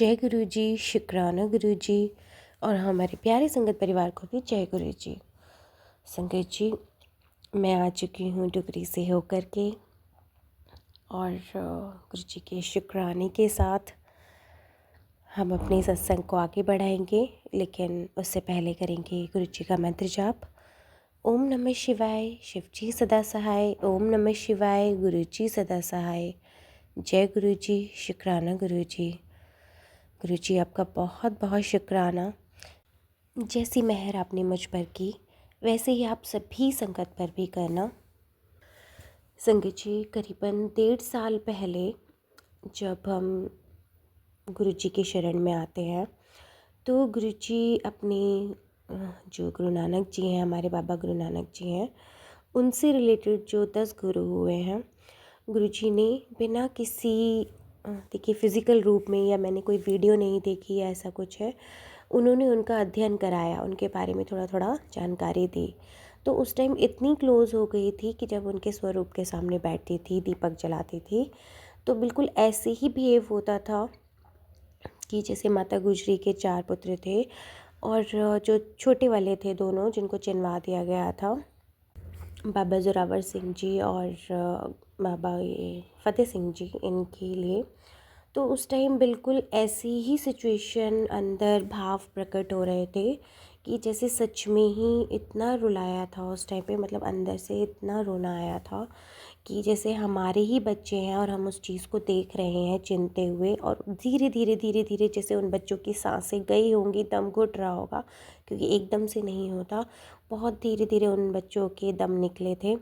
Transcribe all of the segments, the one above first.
जय गुरु जी, शुक्राना गुरु जी और हमारे प्यारे संगत परिवार को भी जय गुरु जी। संगत जी, मैं आ चुकी हूँ डुगरी से होकर के और गुरु जी के शुक्राने के साथ हम अपने सत्संग को आगे बढ़ाएंगे, लेकिन उससे पहले करेंगे गुरु जी का मंत्र जाप। ओम नमः शिवाय, शिव जी सदा सहाय। ओम नमः शिवाय, गुरु जी सदा सहाय। जय गुरु जी, शुक्राना गुरु जी। गुरु जी, आपका बहुत बहुत शुक्राना। जैसी मेहर आपने मुझ पर की, वैसे ही आप सभी संगत पर भी करना। संगत जी, करीबन 1.5 साल पहले जब हम गुरु जी के शरण में आते हैं तो गुरु जी अपने जो गुरु नानक जी हैं, हमारे बाबा गुरु नानक जी हैं, उनसे रिलेटेड जो 10 गुरु हुए हैं, गुरु जी ने बिना किसी देखिए फिज़िकल रूप में या मैंने कोई वीडियो नहीं देखी या ऐसा कुछ है, उन्होंने उनका अध्ययन कराया, उनके बारे में थोड़ा थोड़ा जानकारी दी। तो उस टाइम इतनी क्लोज़ हो गई थी कि जब उनके स्वरूप के सामने बैठती थी, दीपक जलाती थी, तो बिल्कुल ऐसे ही बिहेव होता था कि जैसे माता गुजरी के 4 पुत्र थे और जो छोटे वाले थे दोनों, जिनको चिनवा दिया गया था, बाबा जोरावर सिंह जी और बाबा ये फ़तेह सिंह जी, इनके लिए तो उस टाइम बिल्कुल ऐसी ही सिचुएशन, अंदर भाव प्रकट हो रहे थे कि जैसे सच में ही इतना रुलाया था उस टाइम पे, मतलब अंदर से इतना रोना आया था कि जैसे हमारे ही बच्चे हैं और हम उस चीज़ को देख रहे हैं चिनते हुए, और धीरे धीरे धीरे धीरे जैसे उन बच्चों की सांसें गई होंगी, दम घुट रहा होगा, क्योंकि एकदम से नहीं होता, बहुत धीरे धीरे उन बच्चों के दम निकले थे।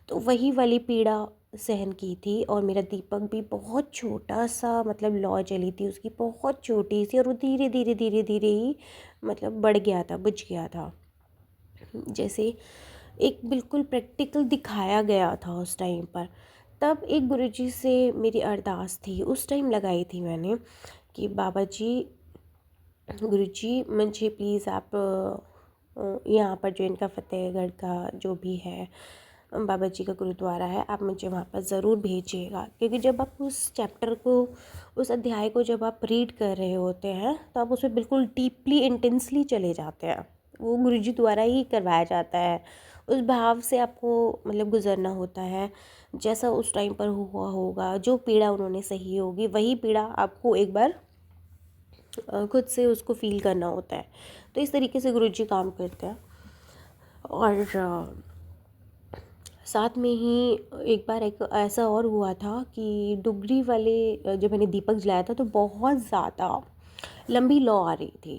तो वही वाली पीड़ा सहन की थी। और मेरा दीपक भी बहुत छोटा सा, मतलब लौ जली थी उसकी बहुत छोटी सी, और वो धीरे धीरे धीरे धीरे ही मतलब बढ़ गया था, बुझ गया था। जैसे एक बिल्कुल प्रैक्टिकल दिखाया गया था उस टाइम पर। तब एक गुरुजी से मेरी अरदास थी, उस टाइम लगाई थी मैंने कि बाबा जी, गुरुजी मुझे प्लीज़ आप यहाँ पर जो इनका फतेहगढ़ का जो भी है बाबा जी का गुरुद्वारा है, आप मुझे वहाँ पर ज़रूर भेजिएगा। क्योंकि जब आप उस चैप्टर को, उस अध्याय को जब आप रीड कर रहे होते हैं तो आप उसमें बिल्कुल डीपली इंटेंसली चले जाते हैं। वो गुरुजी द्वारा ही करवाया जाता है, उस भाव से आपको मतलब गुज़रना होता है। जैसा उस टाइम पर हुआ होगा, जो पीड़ा उन्होंने सही होगी, वही पीड़ा आपको एक बार खुद से उसको फ़ील करना होता है। तो इस तरीके से गुरुजी काम करते हैं। और साथ में ही एक बार एक ऐसा और हुआ था कि डुगरी वाले जब मैंने दीपक जलाया था तो बहुत ज़्यादा लंबी लौ आ रही थी,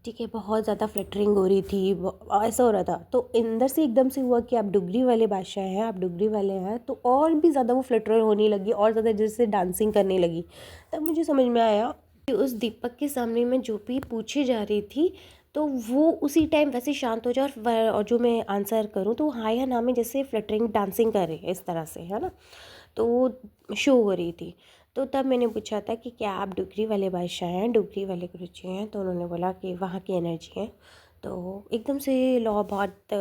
ठीक है, बहुत ज़्यादा फ्लटरिंग हो रही थी, ऐसा हो रहा था। तो अंदर से एकदम से हुआ कि आप डुगरी वाले बादशाह हैं, आप डुगरी वाले हैं, तो और भी ज़्यादा वो फ्लटर होने लगी और ज़्यादा जैसे डांसिंग करने लगी। तब मुझे समझ में आया कि उस दीपक के सामने मैं जो भी पूछे जा रही थी तो वो उसी टाइम वैसे शांत हो जाए, और जो मैं आंसर करूँ तो हाँ या ना में जैसे फ्लटरिंग डांसिंग कर रही है इस तरह से, है ना, तो वो शो हो रही थी। तो तब मैंने पूछा था कि क्या आप डुगरी वाले बादशाह हैं, डुगरी वाले गुरुजी हैं? तो उन्होंने बोला कि वहाँ की एनर्जी है। तो एकदम से लॉ बहुत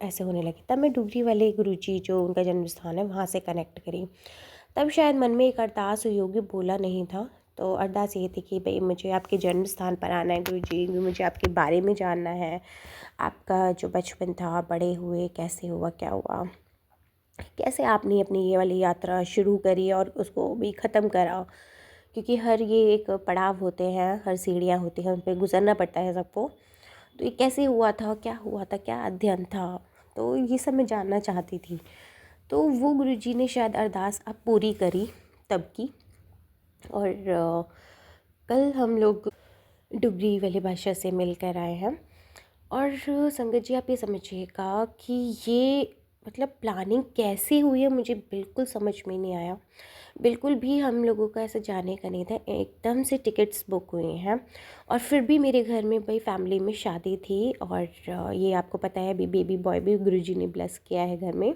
ऐसे होने लगी। तब मैं डुगरी वाले गुरुजी, जो उनका जन्म स्थान है, वहाँ से कनेक्ट करी। तब शायद मन में एक अरदास हुई होगी, बोला नहीं था। तो अरदास ये थी कि भाई मुझे आपके जन्म स्थान पर आना है गुरुजी, मुझे आपके बारे में जानना है, आपका जो बचपन था, बड़े हुए कैसे हुआ, क्या हुआ, कैसे आपने अपनी ये वाली यात्रा शुरू करी और उसको भी ख़त्म करा। क्योंकि हर ये एक पड़ाव होते हैं, हर सीढ़ियाँ होती हैं, उन पर गुजरना पड़ता है सबको। तो ये कैसे हुआ था, क्या हुआ था, क्या अध्ययन था, तो ये सब मैं जानना चाहती थी। तो वो गुरुजी ने शायद अरदास अब पूरी करी तब की। और कल हम लोग डुगरी वाले भाषा से मिलकर आए हैं। और संगत जी, आप ये समझिएगा कि ये मतलब प्लानिंग कैसे हुई है मुझे बिल्कुल समझ में नहीं आया। बिल्कुल भी हम लोगों का ऐसा जाने का नहीं था, एकदम से टिकट्स बुक हुई हैं। और फिर भी मेरे घर में भाई फैमिली में शादी थी, और ये आपको पता है अभी बेबी बॉय भी गुरुजी ने ब्लेस किया है घर में।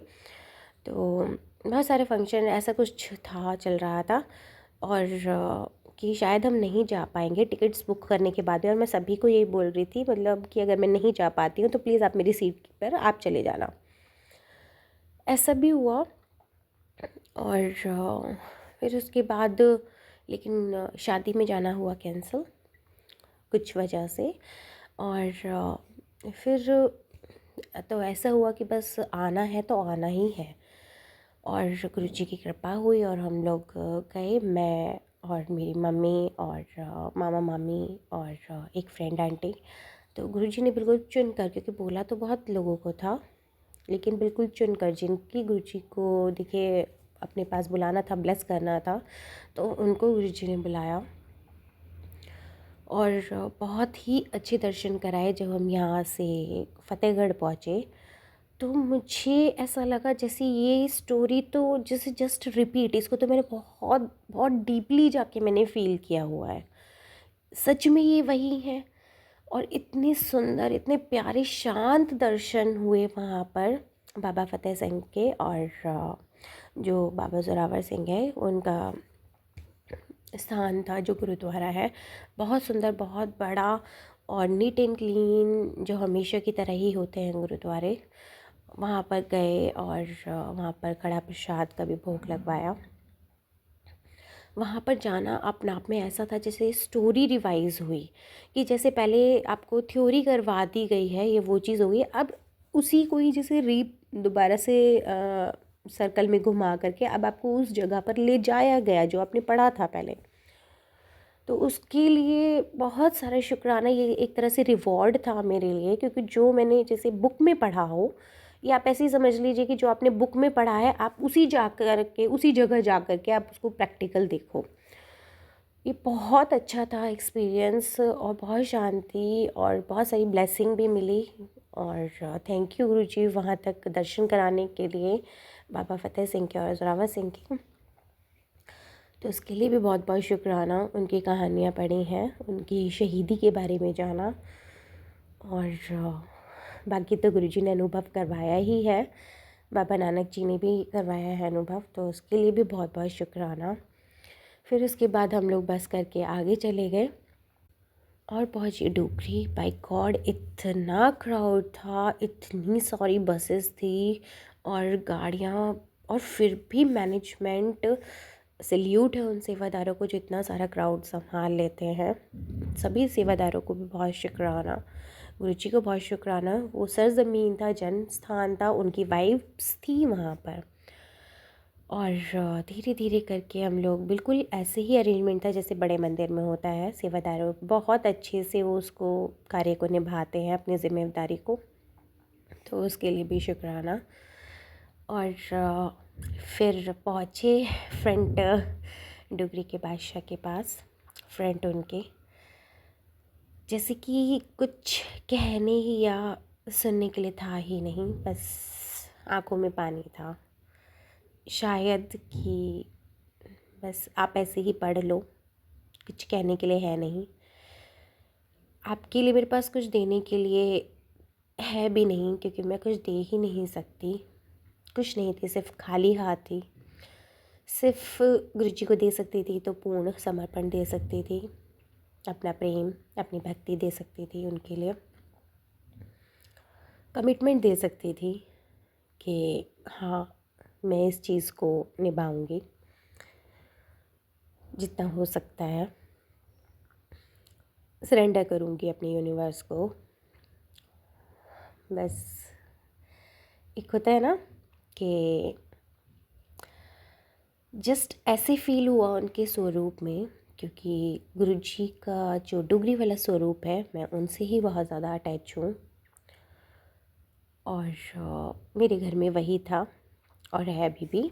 तो बहुत सारे फंक्शन ऐसा कुछ था, चल रहा था, और कि शायद हम नहीं जा पाएंगे टिकट्स बुक करने के बाद में। और मैं सभी को यही बोल रही थी, मतलब कि अगर मैं नहीं जा पाती हूँ तो प्लीज़ आप मेरी सीट पर आप चले जाना। ऐसा भी हुआ। और फिर उसके बाद लेकिन शादी में जाना हुआ कैंसिल कुछ वजह से। और फिर तो ऐसा हुआ कि बस आना है तो आना ही है। और गुरु जी की कृपा हुई और हम लोग गए, मैं और मेरी मम्मी और मामा मामी और एक फ्रेंड आंटी। तो गुरु जी ने बिल्कुल चुन कर, क्योंकि बोला तो बहुत लोगों को था, लेकिन बिल्कुल चुन कर जिनकी गुरु जी को देखिए अपने पास बुलाना था, ब्लेस करना था, तो उनको गुरु जी ने बुलाया। और बहुत ही अच्छे दर्शन कराए। जब हम यहाँ से फ़तेहगढ़ पहुँचे तो मुझे ऐसा लगा जैसे ये स्टोरी तो जैसे जस्ट रिपीट, इसको तो मैंने बहुत बहुत डीपली जाके मैंने फ़ील किया हुआ है। सच में ये वही है। और इतने सुंदर, इतने प्यारे शांत दर्शन हुए वहाँ पर बाबा फतेह सिंह के। और जो बाबा जोरावर सिंह है उनका स्थान था, जो गुरुद्वारा है, बहुत सुंदर, बहुत बड़ा और नीट एंड क्लीन, जो हमेशा की तरह ही होते हैं गुरुद्वारे। वहाँ पर गए और वहाँ पर कड़ा प्रसाद का भी भोग लगवाया। वहाँ पर जाना अपने आप में ऐसा था जैसे स्टोरी रिवाइज़ हुई, कि जैसे पहले आपको थ्योरी करवा दी गई है, ये वो चीज़ हो गई, अब उसी को ही जैसे दोबारा से सर्कल में घुमा करके अब आपको उस जगह पर ले जाया गया जो आपने पढ़ा था पहले। तो उसके लिए बहुत सारा शुक्राना, ये एक तरह से रिवॉर्ड था मेरे लिए, क्योंकि जो मैंने जैसे बुक में पढ़ा हो, या आप ऐसे ही समझ लीजिए कि जो आपने बुक में पढ़ा है आप उसी जा कर के, उसी जगह जा कर के आप उसको प्रैक्टिकल देखो। ये बहुत अच्छा था एक्सपीरियंस, और बहुत शांति और बहुत सारी ब्लेसिंग भी मिली। और थैंक यू गुरुजी वहाँ तक दर्शन कराने के लिए, बाबा फतेह सिंह के और जोरावर सिंह के। तो उसके लिए भी बहुत बहुत शुक्राना। उनकी कहानियाँ पढ़ी हैं, उनकी शहीदी के बारे में जाना, और बाकी तो गुरुजी ने अनुभव करवाया ही है, बाबा नानक जी ने भी करवाया है अनुभव, तो उसके लिए भी बहुत बहुत शुक्राना। फिर उसके बाद हम लोग बस करके आगे चले गए और पहुँचे डोगरी। बाय गॉड इतना क्राउड था, इतनी सारी बसेस थी और गाड़ियाँ, और फिर भी मैनेजमेंट, सल्यूट है उन सेवादारों को जो इतना सारा क्राउड संभाल लेते हैं। सभी सेवादारों को भी बहुत शुक्राना, गुरुजी को बहुत शुक्राना। वो सरज़मीन था, जन्म स्थान था, उनकी वाइब्स थी वहाँ पर। और धीरे धीरे करके हम लोग, बिल्कुल ऐसे ही अरेंजमेंट था जैसे बड़े मंदिर में होता है। सेवादारों बहुत अच्छे से वो उसको कार्य को निभाते हैं, अपनी ज़िम्मेदारी को, तो उसके लिए भी शुक्राना। और फिर पहुँचे फ्रंट डुगरी के बादशाह के पास, फ्रंट उनके, जैसे कि कुछ कहने ही या सुनने के लिए था ही नहीं, बस आंखों में पानी था। शायद कि बस आप ऐसे ही पढ़ लो, कुछ कहने के लिए है नहीं, आपके लिए मेरे पास कुछ देने के लिए है भी नहीं, क्योंकि मैं कुछ दे ही नहीं सकती। कुछ नहीं थी, सिर्फ खाली हाथ थी। सिर्फ गुरुजी को दे सकती थी तो पूर्ण समर्पण दे सकती थी, अपना प्रेम, अपनी भक्ति दे सकती थी उनके लिए, कमिटमेंट दे सकती थी कि हाँ मैं इस चीज़ को निभाऊंगी जितना हो सकता है, सरेंडर करूंगी अपने यूनिवर्स को। बस एक होता है ना कि जस्ट ऐसे फील हुआ उनके स्वरूप में, क्योंकि गुरुजी का जो डुगरी वाला स्वरूप है, मैं उनसे ही बहुत ज़्यादा अटैच हूँ। और मेरे घर में वही था और है अभी भी।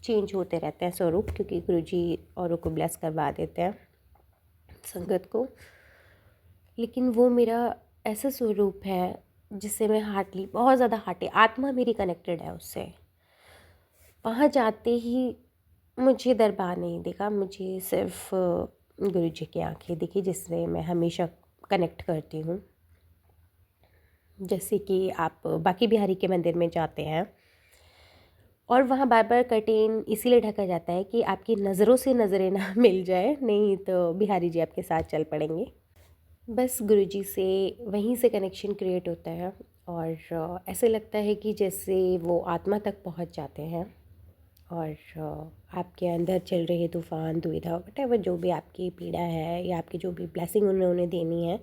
चेंज होते रहते हैं स्वरूप, क्योंकि गुरुजी औरों को ब्लेस करवा देते हैं, संगत को। लेकिन वो मेरा ऐसा स्वरूप है जिससे मैं हार्टली, बहुत ज़्यादा हार्टली, आत्मा मेरी कनेक्टेड है उससे। वहाँ जाते ही मुझे दरबार नहीं दिखा, मुझे सिर्फ गुरुजी की आंखें दिखी, जिससे मैं हमेशा कनेक्ट करती हूँ। जैसे कि आप बाकी बिहारी के मंदिर में जाते हैं और वहाँ बार बार कर्टेन इसीलिए ढका जाता है कि आपकी नज़रों से नज़रें ना मिल जाए, नहीं तो बिहारी जी आपके साथ चल पड़ेंगे। बस गुरुजी से वहीं से कनेक्शन क्रिएट होता है, और ऐसे लगता है कि जैसे वो आत्मा तक पहुँच जाते हैं। और आपके अंदर चल रहे तूफ़ान, दुविधा, वटेवर जो भी आपकी पीड़ा है या आपकी जो भी ब्लेसिंग उन्होंने देनी है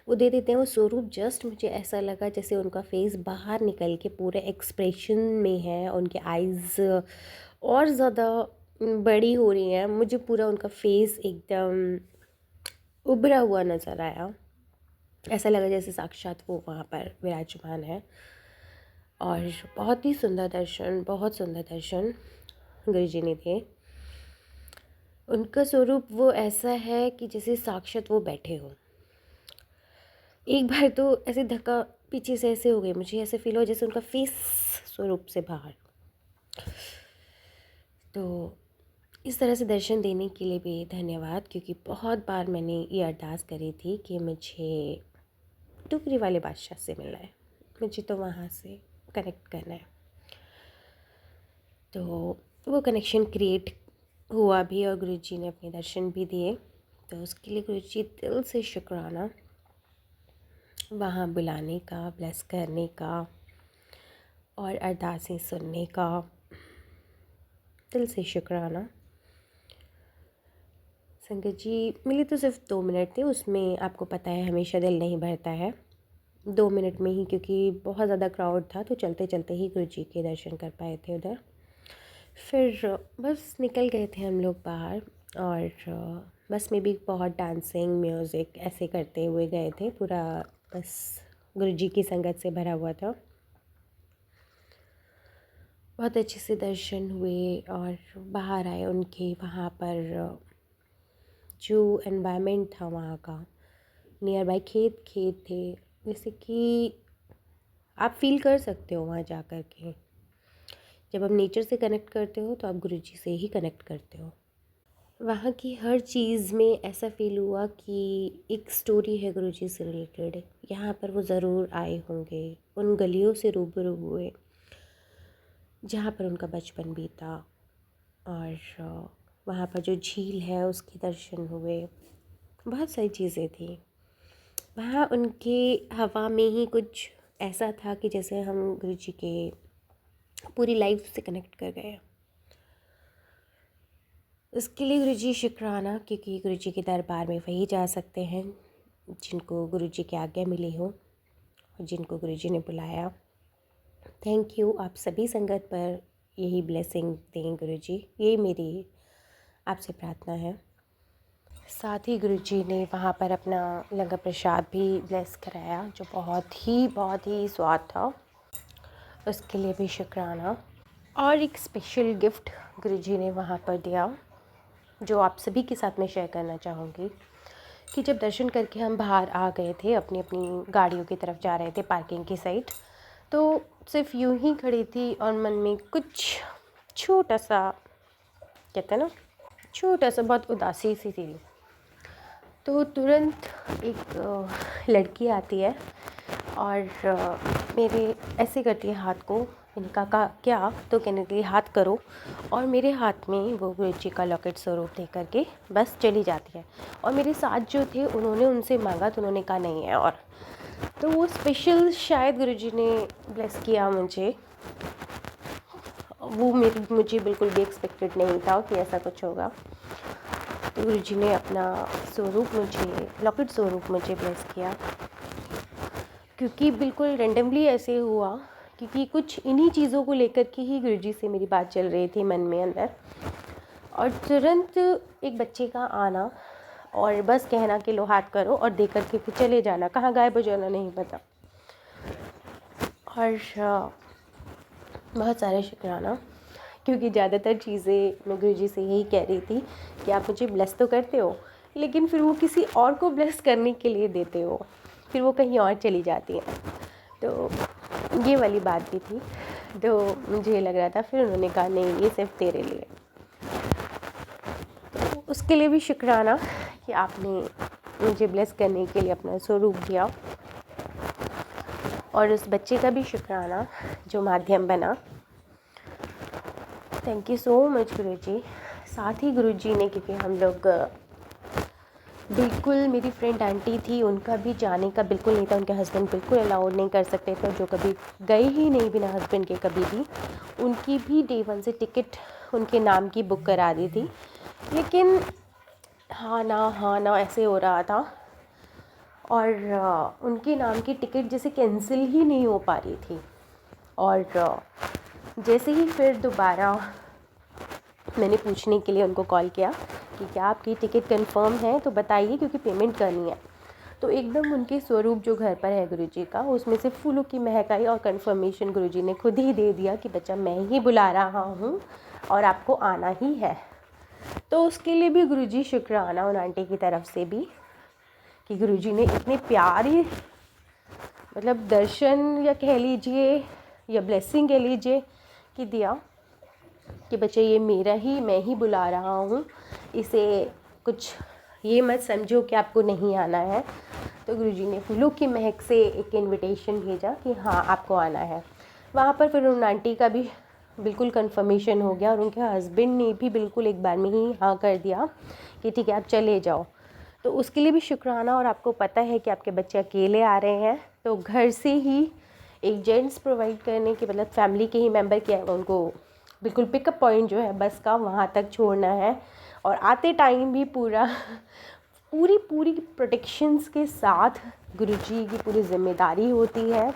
वो दे देते हैं। वो स्वरूप जस्ट मुझे ऐसा लगा जैसे उनका फेस बाहर निकल के पूरे एक्सप्रेशन में है, उनके आइज़ और ज़्यादा बड़ी हो रही हैं। मुझे पूरा उनका फेस एकदम उभरा हुआ नज़र आया। ऐसा लगा जैसे साक्षात वो वहाँ पर विराजमान है। और बहुत ही सुंदर दर्शन, बहुत सुंदर दर्शन गुरुजी ने दिए। उनका स्वरूप वो ऐसा है कि जैसे साक्षात वो बैठे हो। एक बार तो ऐसे धक्का पीछे से ऐसे हो गई, मुझे ऐसे फील हो जैसे उनका फेस स्वरूप से बाहर। तो इस तरह से दर्शन देने के लिए भी धन्यवाद, क्योंकि बहुत बार मैंने ये अरदास करी थी कि मुझे टुकरी वाले बादशाह से मिलना है, मुझे तो वहाँ से कनेक्ट करना है। तो वो कनेक्शन क्रिएट हुआ भी और गुरुजी ने अपने दर्शन भी दिए। तो उसके लिए गुरुजी दिल से शुक्राना, वहाँ बुलाने का, ब्लेस करने का और अरदासें सुनने का दिल से शुक्राना। संगत जी मिली तो सिर्फ 2 मिनट थे, उसमें आपको पता है हमेशा दिल नहीं भरता है 2 मिनट में ही, क्योंकि बहुत ज़्यादा क्राउड था। तो चलते चलते ही गुरुजी के दर्शन कर पाए थे उधर। फिर बस निकल गए थे हम लोग बाहर, और बस में भी बहुत डांसिंग, म्यूज़िक ऐसे करते हुए गए थे। पूरा बस गुरुजी की संगत से भरा हुआ था। बहुत अच्छे से दर्शन हुए और बाहर आए। उनके वहाँ पर जो एनवायरनमेंट था वहाँ का, नियर बाय खेत थे, जैसे कि आप फील कर सकते हो वहाँ जा कर के। जब आप नेचर से कनेक्ट करते हो तो आप गुरुजी से ही कनेक्ट करते हो। वहाँ की हर चीज़ में ऐसा फ़ील हुआ कि एक स्टोरी है गुरुजी से रिलेटेड। यहाँ पर वो ज़रूर आए होंगे, उन गलियों से रूबरू हुए जहाँ पर उनका बचपन बीता, और वहाँ पर जो झील है उसके दर्शन हुए। बहुत सारी चीज़ें थी वहाँ। उनके हवा में ही कुछ ऐसा था कि जैसे हम गुरुजी के पूरी लाइफ से कनेक्ट कर गए। उसके लिए गुरुजी शुक्राना, क्योंकि गुरुजी के दरबार में वही जा सकते हैं जिनको गुरुजी की आज्ञा मिली हो और जिनको गुरुजी ने बुलाया। थैंक यू आप सभी संगत पर, यही ब्लेसिंग दें गुरुजी, यही मेरी आपसे प्रार्थना है। साथ ही गुरुजी ने वहाँ पर अपना लंगर प्रसाद भी ब्लेस कराया, जो बहुत ही स्वाद था। उसके लिए भी शुक्राना। और एक स्पेशल गिफ्ट गुरुजी ने वहाँ पर दिया, जो आप सभी के साथ मैं शेयर करना चाहूँगी। कि जब दर्शन करके हम बाहर आ गए थे, अपनी अपनी गाड़ियों की तरफ जा रहे थे पार्किंग की साइड, तो सिर्फ यूं ही खड़ी थी और मन में कुछ छोटा सा, कहते हैं ना, छोटा सा बहुत उदासी सी थी। तो तुरंत एक लड़की आती है और मेरे ऐसे करती है हाथ को। मैंने कहा क्या? तो कहने के लिए हाथ करो, और मेरे हाथ में वो गुरुजी का लॉकेट स्वरूप दे करके बस चली जाती है। और मेरे साथ जो थे उन्होंने उनसे मांगा तो उन्होंने कहा नहीं है। और तो वो स्पेशल शायद गुरुजी ने ब्लेस किया मुझे। वो मुझे बिल्कुल भी एक्सपेक्टेड नहीं था कि ऐसा कुछ होगा। तो गुरुजी ने अपना स्वरूप मुझे, लॉकेट स्वरूप मुझे ब्लेस किया, क्योंकि बिल्कुल रेंडमली ऐसे हुआ, क्योंकि कुछ इन्हीं चीज़ों को लेकर के ही गुरुजी से मेरी बात चल रही थी मन में अंदर। और तुरंत एक बच्चे का आना और बस कहना कि लो हाथ करो, और दे करके फिर चले जाना, कहाँ गायब हो जाना नहीं पता। और बहुत सारे शुक्राना, क्योंकि ज़्यादातर चीज़ें मैं गुरुजी से यही कह रही थी कि आप मुझे ब्लेस तो करते हो, लेकिन फिर वो किसी और को ब्लेस करने के लिए देते हो, फिर वो कहीं और चली जाती हैं। तो ये वाली बात भी थी। तो मुझे लग रहा था, फिर उन्होंने कहा नहीं, ये सिर्फ तेरे लिए। तो उसके लिए भी शुक्राना कि आपने मुझे ब्लेस करने के लिए अपना स्वरूप दिया। और उस बच्चे का भी शुक्राना जो माध्यम बना। थैंक यू सो मच गुरुजी। साथ ही गुरुजी ने, क्योंकि हम लोग बिल्कुल मेरी फ्रेंड आंटी थी, उनका भी जाने का बिल्कुल नहीं था, उनके हस्बैंड बिल्कुल अलाउड नहीं कर सकते थे, जो कभी गए ही नहीं बिना हस्बैंड के कभी भी। उनकी भी डे 1 से टिकट उनके नाम की बुक करा दी थी, लेकिन हाँ ना ऐसे हो रहा था और उनके नाम की टिकट जैसे कैंसिल ही नहीं हो पा रही थी। और जैसे ही फिर दोबारा मैंने पूछने के लिए उनको कॉल किया कि क्या आपकी टिकट कंफर्म है तो बताइए, क्योंकि पेमेंट करनी है। तो एकदम उनके स्वरूप जो घर पर है गुरुजी का, उसमें से फूलों की महक आई और कंफर्मेशन गुरुजी ने खुद ही दे दिया कि बच्चा मैं ही बुला रहा हूँ और आपको आना ही है। तो उसके लिए भी गुरुजी शुक्राना उन आंटी की तरफ से भी कि गुरुजी ने इतने प्यारे मतलब दर्शन या कह लीजिए या ब्लेसिंग कह लीजिए कि दिया कि बच्चे ये मेरा ही, मैं ही बुला रहा हूँ, इसे कुछ ये मत समझो कि आपको नहीं आना है। तो गुरुजी ने फूलों की महक से एक इनविटेशन भेजा कि हाँ आपको आना है। वहाँ पर फिर उन आंटी का भी बिल्कुल कंफर्मेशन हो गया और उनके हस्बैंड ने भी बिल्कुल एक बार में ही हाँ कर दिया कि ठीक है आप चले जाओ। तो उसके लिए भी शुक्राना। और आपको पता है कि आपके बच्चे अकेले आ रहे हैं तो घर से ही एक जेंट्स प्रोवाइड करने के मतलब फैमिली के ही मेंबर के उनको बिल्कुल पिकअप पॉइंट जो है बस का वहाँ तक छोड़ना है और आते टाइम भी पूरी प्रोटेक्शंस के साथ गुरुजी की पूरी जिम्मेदारी होती है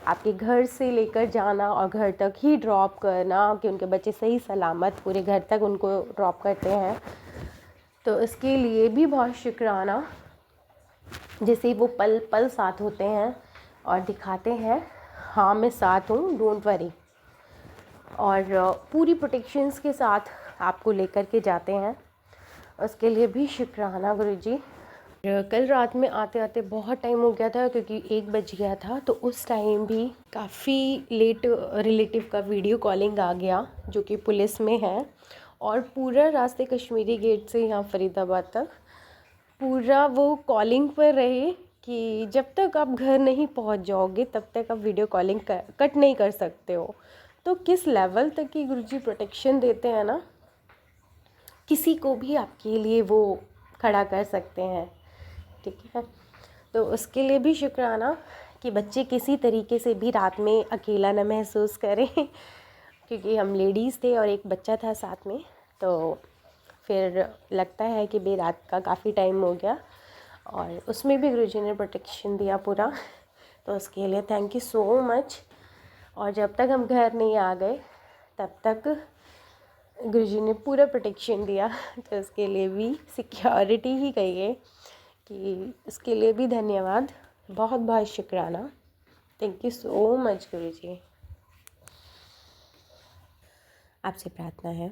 आपके घर से लेकर जाना और घर तक ही ड्रॉप करना कि उनके बच्चे सही सलामत पूरे घर तक उनको ड्रॉप करते हैं। तो इसके लिए भी बहुत शुक्राना। जैसे वो पल पल साथ होते हैं और दिखाते हैं हाँ मैं साथ हूँ, डोंट वरी, और पूरी प्रोटेक्शंस के साथ आपको लेकर के जाते हैं, उसके लिए भी शुक्राना गुरुजी। कल रात में आते आते बहुत टाइम हो गया था क्योंकि 1 बज गया था, तो उस टाइम भी काफ़ी लेट रिलेटिव का वीडियो कॉलिंग आ गया जो कि पुलिस में है और पूरा रास्ते कश्मीरी गेट से यहाँ फरीदाबाद तक पूरा वो कॉलिंग पर रहे कि जब तक आप घर नहीं पहुँच जाओगे तब तक आप वीडियो कॉलिंग कट नहीं कर सकते हो। तो किस लेवल तक की गुरुजी प्रोटेक्शन देते हैं ना, किसी को भी आपके लिए वो खड़ा कर सकते हैं, ठीक है। तो उसके लिए भी शुक्राना कि बच्चे किसी तरीके से भी रात में अकेला न महसूस करें क्योंकि हम लेडीज़ थे और एक बच्चा था साथ में, तो फिर लगता है कि बे रात का काफ़ी टाइम हो गया और उसमें भी गुरुजी ने प्रोटेक्शन दिया पूरा। तो उसके लिए थैंक यू सो मच। और जब तक हम घर नहीं आ गए तब तक गुरुजी ने पूरा प्रोटेक्शन दिया, तो उसके लिए भी सिक्योरिटी ही कहिए कि उसके लिए भी धन्यवाद, बहुत बहुत शुक्राना। थैंक यू सो मच गुरुजी। आपसे प्रार्थना है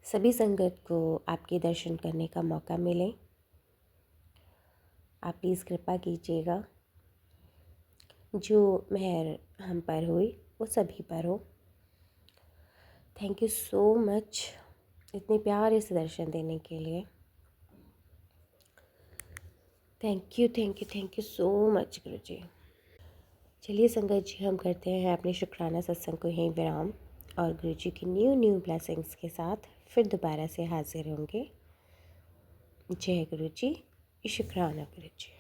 सभी संगत को आपके दर्शन करने का मौका मिले। आप प्लीज़ कृपा कीजिएगा, जो मेहर हम पर हुई वो सभी पर हो। थैंक यू सो मच इतने प्यारे से दर्शन देने के लिए। थैंक यू सो मच गुरुजी। चलिए संगत जी, हम करते हैं अपने शुक्राना सत्संग को यहीं विराम और गुरुजी की न्यू ब्लेसिंग्स के साथ फिर दोबारा से हाजिर होंगे। जय गुरुजी, शुक्राना गुरुजी।